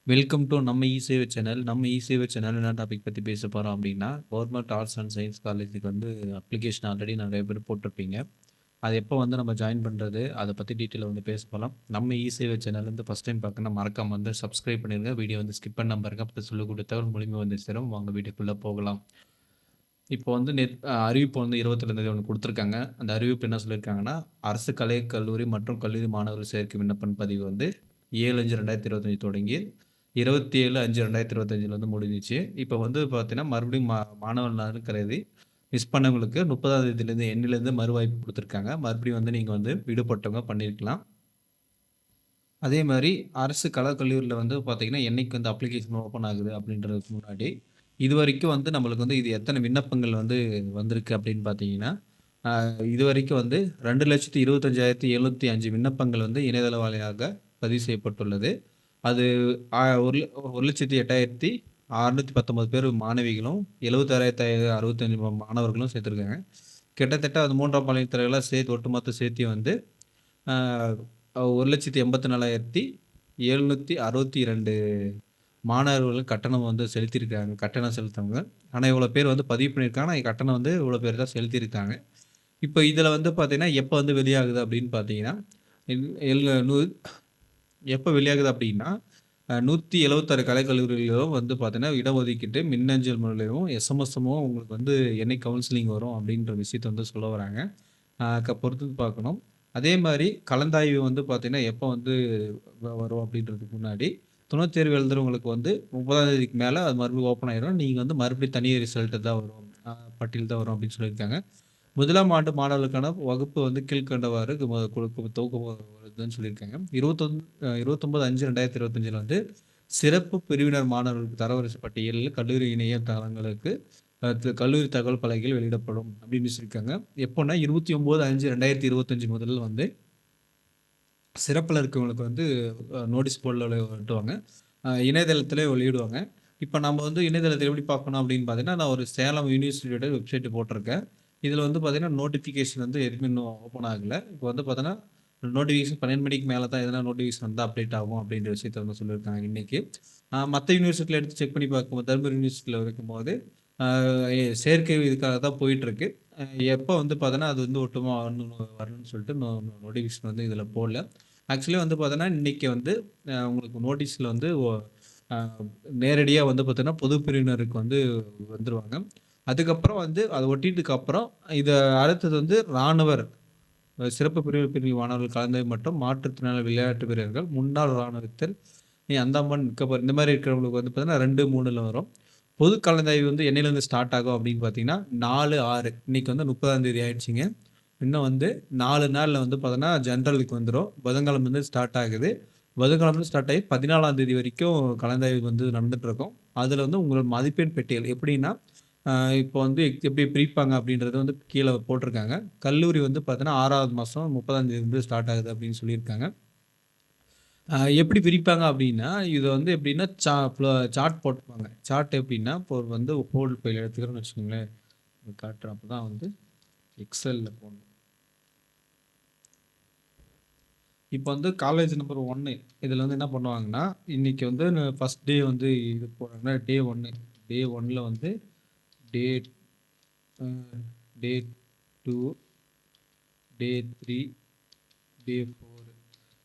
Welcome to நம்ம இ-சேவை channel. நம்ம இ-சேவை channel என்ன டாபிக் பத்தி பேச போறோம் அப்படின்னா, கவர்மெண்ட் ஆர்ட்ஸ் அண்ட் சயன்ஸ் காலேஜுக்கு வந்து அப்ளிகேஷன் ஆல்ரெடி நெறைய பேர் போட்டிருப்பீங்க. அது எப்போ வந்து நம்ம ஜாயின் பண்றது? அத பத்தி டீட்டெயிலா வந்து பேச போலாம். நம்ம இ-சேவை சேனல் வந்து ஃபர்ஸ்ட் டைம் பார்க்கணும்னா மறக்காம வந்து சப்ஸ்கிரைப் பண்ணிருங்க. வீடியோ வந்து ஸ்கிப் பண்ணாம பாருங்க. அப்ப சொல்லிக் கொடுத்த தகவல் முழுமையா வந்து சேரும். வாங்க வீடியோக்குள்ள போகலாம். இப்போ வந்து அறிவிப்பு வந்து 22ஆம் தேதி ஒண்ணு குடுத்துருக்காங்க. அந்த அறிவிப்பு என்ன சொல்லியிருக்காங்கன்னா, அரசு கலை, கல்லூரி மற்றும் கல்லூரி மாணவர்கள் சேர்க்கை விண்ணப்பம் பதிவு வந்து 7/5/2025 தொடங்கி 27/5/2025 வந்து முடிஞ்சுச்சு. இப்போ வந்து பார்த்தீங்கன்னா, மறுபடியும் மாணவர் நலன் கருதி மிஸ் பண்ணவங்களுக்கு 30ஆம் தேதியிலேருந்து எண்ணிலேருந்து மறுவாய்ப்பு குடுத்துருக்காங்க. மறுபடியும் வந்து நீங்க வந்து விடுபட்டவங்க பண்ணியிருக்கலாம். அதே மாரி அரசு கலைக்கல்லூரில வந்து பார்த்தீங்கன்னா, என்னைக்கு வந்து அப்ளிகேஷன் ஓப்பன் ஆகுது அப்படின்றதுக்கு முன்னாடி, இதுவரைக்கும் வந்து நம்மளுக்கு வந்து இது எத்தன விண்ணப்பங்கள் வந்து வந்திருக்கு அப்படின்னு பார்த்தீங்கன்னா, இதுவரைக்கும் வந்து 2,25,705 விண்ணப்பங்கள் வந்து இணையதள வாயிலாக பதிவு செய்யப்பட்டுள்ளது. அது ஒரு 1,08,619 பேர் மாணவிகளும், 76,565 மாணவர்களும் சேர்த்துருக்காங்க. கிட்டத்தட்ட அது 3ஆம் பாலினத்தவர்கள்லாம் சேர்த்து ஒட்டுமொத்த சேர்த்தி வந்து ஆ 1,84,762 மாணவர்கள் கட்டணம் வந்து செலுத்தியிருக்காங்க. கட்டணம் செலுத்துனவங்க. ஆனா, இவ்வளோ பேர் வந்து பதிவு பண்ணியிருக்காங்க. ஆனா, கட்டணம் வந்து இவ்வளோ பேர் தான் செலுத்தியிருக்காங்க. இப்ப இதுல வந்து பார்த்தீங்கன்னா, எப்ப வந்து வெளியாகுது அப்படின்னு பார்த்தீங்கன்னா, எல் எல் நூ எப்ப வெளியாகுது அப்படின்னா, 176 கலைக்கல்லூரிகளிலும் வந்து பார்த்தீங்கன்னா, இடஒதுக்கீட்டு மின்னஞ்சல் மூலியமும், எஸ்எம்எஸ் உங்களுக்கு வந்து என்னைக்கு கவுன்சிலிங் வரும் அப்படின்ற விஷயத்த வந்து சொல்ல வராங்க. பொறுத்து பார்க்கணும். அதே மாரி கலந்தாய்வு வந்து பார்த்தீங்கன்னா, எப்போ வந்து வரும் அப்படின்றதுக்கு முன்னாடி, துணைத் தேர்வு எழுதுறவங்களுக்கு வந்து 30ஆம் தேதிக்கு மேல அது மறுபடியும் ஓப்பன் ஆயிரும். நீங்க வந்து மறுபடியும் தனி ரிசல்ட் தான் வரும். பட்டியல் தான் வரும் அப்படின்னு சொல்லியிருக்காங்க. முதலாம் ஆண்டு மாணவர்களுக்கான வகுப்பு வந்து கீழ்க்கண்டவாறு துவக்கப்படுதுன்னு சொல்லியிருக்காங்க. 29/5/2025 வந்து சிறப்பு பிரிவினர் மாணவர்களுக்கு தரவரிசை பட்டியலில் கல்லூரி இணைய தளங்களுக்கு கல்லூரி தகவல் பலகைகள் வெளியிடப்படும் அப்படின்னு சொல்லியிருக்காங்க. எப்போன்னா 29/5/2025 முதல் வந்து சிறப்புல இருக்கவங்களுக்கு வந்து நோட்டீஸ் போர்டுல ஒட்டுவாங்க. இணையதளத்திலே வெளியிடுவாங்க. இப்ப நம்ம வந்து இணையதளத்தில எப்படி பார்க்கணும் அப்படின்னு பார்த்தீங்கன்னா, நான் ஒரு சேலம் யூனிவர்சிட்டியோட வெப்சைட் போட்டிருக்கேன். இதில வந்து பார்த்தீங்கன்னா, நோட்டிஃபிகேஷன் வந்து எதுவுமே இன்னும் ஓப்பன் ஆகல. இப்போ வந்து பார்த்தோன்னா, நோட்டிஃபிகேஷன் 12 மணிக்கு மேல தான் எதனா நோட்டிஃபிகேஷன் வந்தா அப்டேட் ஆகும் அப்படின்ற விஷயத்த வந்து சொல்லியிருக்காங்க இன்னைக்கு. மத்த யூனிவர்சிட்டில எடுத்து செக் பண்ணி பார்க்கும்போது, தர்மபுரி யூனிவர்சிட்டில இருக்கும்போது, அ சேர்க்கை இதுக்காக தான் போயிட்டுருக்கு. அ எப்போ வந்து பார்த்தோன்னா, அது வந்து ஒட்டுமா வரணும்னு சொல்லிட்டு நோட்டிஃபிகேஷன் வந்து இதில போடல. ஆக்சுவலி வந்து பார்த்தோன்னா, இன்னைக்கு வந்து உங்களுக்கு நோட்டீஸ்ல வந்து அ நேரடியா வந்து பார்த்தீங்கன்னா, பொது பிரிவினருக்கு வந்து வந்துருவாங்க. அதுக்கப்புறம் வந்து அத ஒட்டிட்டதுக்கு அப்புறம், இத அடுத்தது வந்து ராணுவர் சிறப்பு பிரிவு மாணவர்கள் கலந்தது மற்றும் மாற்றுத்திறனாளி விளையாட்டு வீரர்கள், முன்னாள் ராணுவத்தில் அந்தமான், நிக்கோபார் இந்த மாரி இருக்கிறவங்களுக்கு வந்து பார்த்தீங்கன்னா 2, 3ல வரும். பொது கலந்தாய்வு வந்து என்னையிலேருந்து ஸ்டார்ட் ஆகும் அப்படின்னு பார்த்தீங்கன்னா, 4, 6 இன்னைக்கு வந்து 30ஆம் தேதி ஆயிடுச்சுங்க. இன்னும் வந்து 4 நாள்ல வந்து பார்த்தோன்னா, ஜெனரலுக்கு வந்துரும். புதன்கிழமை வந்து ஸ்டார்ட் ஆகுது. புதன்கிழமை ஸ்டார்ட் ஆகி 14ஆம் தேதி வரைக்கும் கலந்தாய்வு வந்து நடந்துட்டுருக்கும். அதுல வந்து உங்களோட மதிப்பெண் பட்டியல் எப்படின்னா, அ இப்போ வந்து எப்படி பிரிப்பாங்க அப்படின்றது வந்து கீழ போட்டிருக்காங்க. கல்லூரி வந்து பார்த்தீங்கன்னா, 6வது மாசம் 30ஆம் தேதி வந்து ஸ்டார்ட் ஆகுது அப்படின்னு சொல்லியிருக்காங்க. எப்படி பிரிப்பாங்க அப்படின்னா, இது வந்து எப்படின்னா சார்ட் போட்டுப்பாங்க. சார்ட் எப்படின்னா, இப்போ வந்து ஹோல் ஃபைல் எடுத்துக்கிறோம்னு வச்சுக்கோங்களேன். காட்டுறேன் அப்பதான் வந்து எக்ஸெல்ல போடணும். இப்போ வந்து காலேஜ் நம்பர் 1 இதில வந்து என்ன பண்ணுவாங்கன்னா, இன்னைக்கு வந்து ஃபர்ஸ்ட் டே வந்து இது போடுறாங்கன்னா, டே 1 டே 1ல வந்து டே அ டே 2, டே 3, டே 4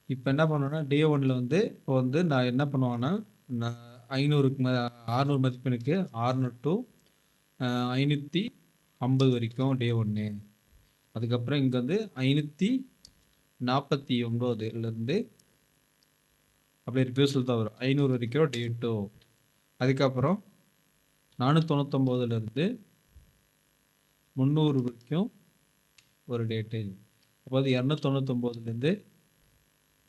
இப்ப என்ன பண்ணுவேன்னா, டே 1ல வந்து இப்போ வந்து நான் என்ன பண்ணுவேன்னா, நான் 500க்கு 600 மதிப்பெண்ணுக்கு 600 டூ 550 வரைக்கும் டே 1. அதுக்கப்புறம் இங்க வந்து 549லேருந்து அப்படியே ரிவர்சல் தான் வரும். 500 வரைக்கும் டே 2. அதுக்கப்புறம் 499லேருந்து 300 வரைக்கும் ஒரு டேட்டு. அப்போ வந்து 299லேருந்து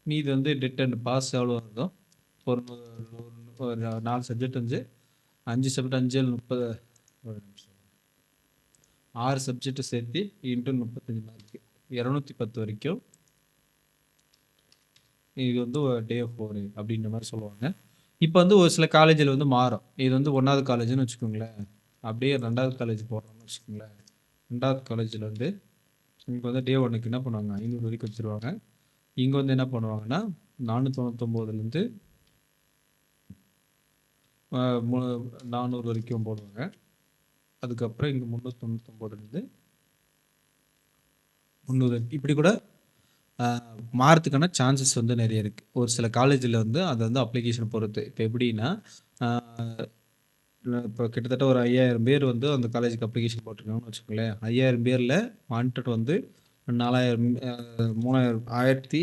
மீதி வந்து டெட் அண்ட் பாஸ் எவ்வளோ வருதோ, ஒரு ஒரு 4 சப்ஜெக்ட் வந்து 5 சப்ஜெக்ட் 5 7 30 ஒரு நிமிஷம் 6 சப்ஜெக்ட் சேர்த்து இன்ட்டு 35 மார்க்கு 210 வரைக்கும் இது வந்து டே 4 அப்படின்ற மாதிரி சொல்லுவாங்க. இப்போ வந்து ஒரு சில காலேஜில் வந்து மாறும். இது வந்து 1வது காலேஜ்னு வச்சுக்கோங்களேன். அப்படியே 2வது காலேஜ் போடுறோம்னு வச்சுக்கோங்களேன். 2வது காலேஜில் வந்து இங்கே வந்து டே 1க்கு என்ன பண்ணுவாங்க, 500 வரைக்கும் வச்சுருவாங்க. இங்கே வந்து என்ன பண்ணுவாங்கன்னா, 499லேருந்து அ மு 400 வரைக்கும் போடுவாங்க. அதுக்கப்புறம் இங்க 399லேருந்து 300 இப்படி கூட அ மாறத்துக்கான சான்சஸ் வந்து நெறைய இருக்கு. ஒரு சில காலேஜ்ல வந்து அத வந்து அப்ளிகேஷன் பொறுத்து. இப்ப எப்படின்னா, அ இப்ப கிட்டத்தட்ட ஒரு 5000 பேர் வந்து அந்த காலேஜுக்கு அப்ளிகேஷன் போட்டிருக்காங்கன்னு வச்சுக்கோங்களேன். 5000 பேர்ல வாண்டட் வந்து 4000 3000 1500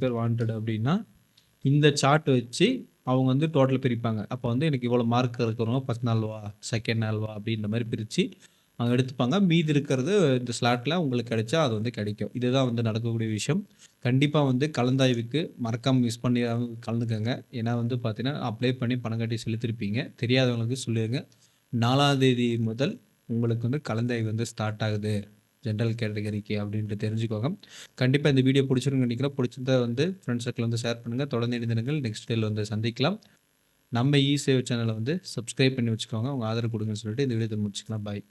பேர் வாண்டட் அப்படின்னா, இந்த சார்ட் வச்சு அவங்க வந்து டோட்டல் பிரிப்பாங்க. அப்ப வந்து எனக்கு இவ்வளோ மார்க் இருக்கிறவங்க ஃபர்ஸ்ட் நாள் வா, செகண்ட் நாள் வா அப்படின்ற மாரி பிரிச்சு அவங்க எடுத்துப்பாங்க. மீதி இருக்கிறது இந்த ஸ்லாட்ல உங்களுக்கு கிடைச்சா அது வந்து கிடைக்கும். இதுதான் வந்து நடக்கக்கூடிய விஷயம். கண்டிப்பா வந்து கலந்தாய்வுக்கு மறக்காம மிஸ் பண்ணிறாம கலந்துக்கங்க. ஏன்னா வந்து பார்த்தீங்கன்னா, அப்ளை பண்ணி பணம் கட்டி செலுத்திருப்பீங்க. தெரியாதவங்களுக்கு சொல்லிருங்க. 4ஆம் தேதி முதல் உங்களுக்கு வந்து கலந்தாய்வு வந்து ஸ்டார்ட் ஆகுது. ஜெனரல் கேட்டகரிக்கு அப்படின்ட்டு தெரிஞ்சுக்கோங்க. கண்டிப்பா இந்த வீடியோ பிடிச்சிருக்கும்னு நினைக்கிறேன். பிடிச்சிருந்தா வந்து ஃப்ரெண்ட்ஸ் சர்க்கிள் வந்து ஷேர் பண்ணுங்க. தொடர்ந்து இணைந்திருங்கள். நெக்ஸ்ட் டேல வந்து சந்திக்கலாம். நம்ம இ சேவை சேனலை வந்து சப்ஸ்கிரைப் பண்ணி வச்சுக்கோங்க. உங்க ஆதரவு கொடுங்கன்னு சொல்லிட்டு இந்த வீடியோ முடிச்சுக்கலாம். பாய்.